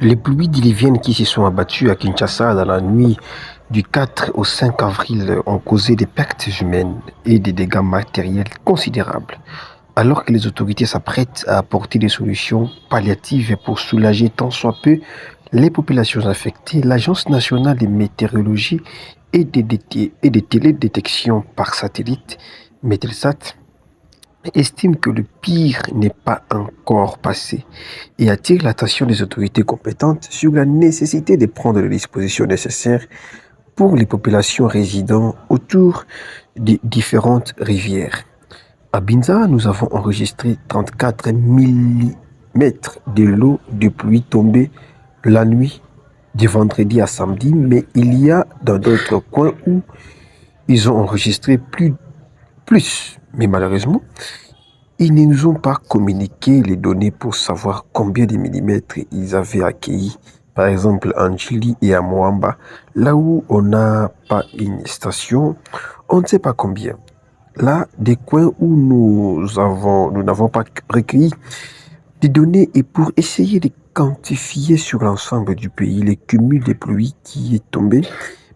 Les pluies diluviennes qui se sont abattues à Kinshasa dans la nuit du 4 au 5 avril ont causé des pertes humaines et des dégâts matériels considérables. Alors que les autorités s'apprêtent à apporter des solutions palliatives pour soulager tant soit peu les populations affectées, l'Agence nationale de météorologie et de télédétection par satellite, Metelsat, estime que le pire n'est pas encore passé et attire l'attention des autorités compétentes sur la nécessité de prendre les dispositions nécessaires pour les populations résidant autour des différentes rivières. À Binza, nous avons enregistré 34 millimètres de l'eau de pluie tombée la nuit du vendredi à samedi, mais il y a dans d'autres coins où ils ont enregistré plus. Mais malheureusement, ils ne nous ont pas communiqué les données pour savoir combien de millimètres ils avaient accueilli. Par exemple, en Chili et à Moamba, là où on n'a pas une station, on ne sait pas combien. Là, des coins où nous n'avons pas recueilli des données et pour essayer de quantifier sur l'ensemble du pays le cumul des pluies qui est tombé.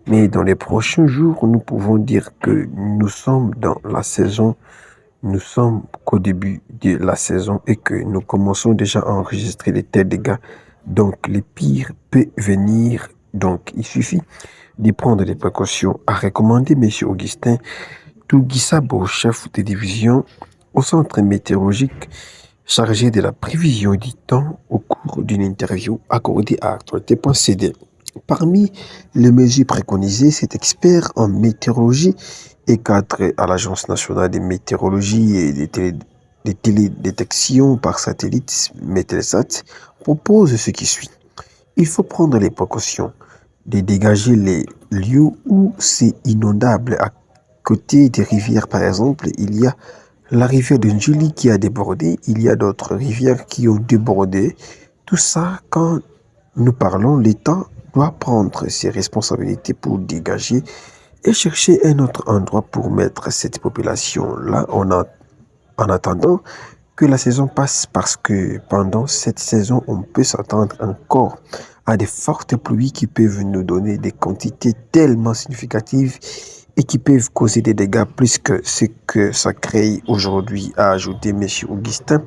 Mais dans les prochains jours, nous pouvons dire que nous sommes qu'au début de la saison et que nous commençons déjà à enregistrer les tels dégâts. Donc, le pire peut venir. Donc, il suffit de prendre des précautions, a recommandé M. Augustin Tougisabo, chef de division au centre météorologique chargé de la prévision du temps au cours d'une interview accordée à Actualité.cd. Parmi les mesures préconisées, cet expert en météorologie et cadre à l'Agence nationale de météorologie et de télédétection par satellite, Metelsat, propose ce qui suit. Il faut prendre les précautions de dégager les lieux où c'est inondable. À côté des rivières, par exemple, il y a la rivière de Njili qui a débordé, il y a d'autres rivières qui ont débordé. Tout ça, quand nous parlons, l'État doit prendre ses responsabilités pour dégager et chercher un autre endroit pour mettre cette population-là en attendant que la saison passe parce que pendant cette saison, on peut s'attendre encore à des fortes pluies qui peuvent nous donner des quantités tellement significatives et qui peuvent causer des dégâts plus que ce que ça crée aujourd'hui, a ajouté M. Augustin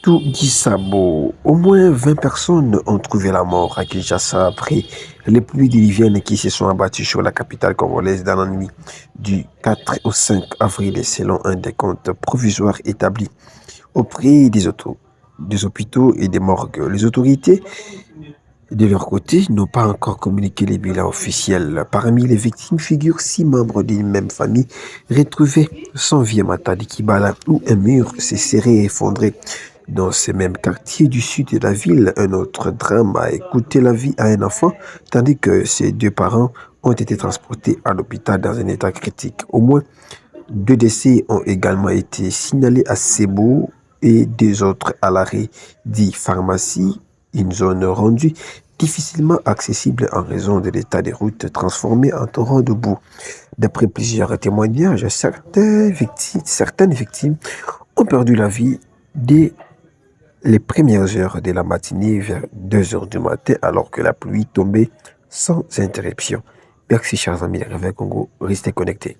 Tougisabo. Au moins 20 personnes ont trouvé la mort à Kinshasa après les pluies diluviennes qui se sont abattues sur la capitale congolaise dans la nuit du 4 au 5 avril selon un décompte provisoire établi auprès des hôpitaux et des morgues. Les autorités, de leur côté, n'ont pas encore communiqué les bilans officiels. Parmi les victimes figurent 6 membres d'une même famille retrouvés sans vie à Matadi Kibala où un mur s'est serré et effondré. Dans ce même quartier du sud de la ville, un autre drame a coûté la vie à un enfant, tandis que ses 2 parents ont été transportés à l'hôpital dans un état critique. Au moins 2 décès ont également été signalés à Sebo et 2 autres à l'arrêt dit pharmacie, une zone rendue difficilement accessible en raison de l'état des routes transformé en torrent de boue. D'après plusieurs témoignages, certaines victimes ont perdu la vie dès les premières heures de la matinée vers 2 heures du matin alors que la pluie tombait sans interruption. Merci chers amis de Réveil Congo, restez connectés.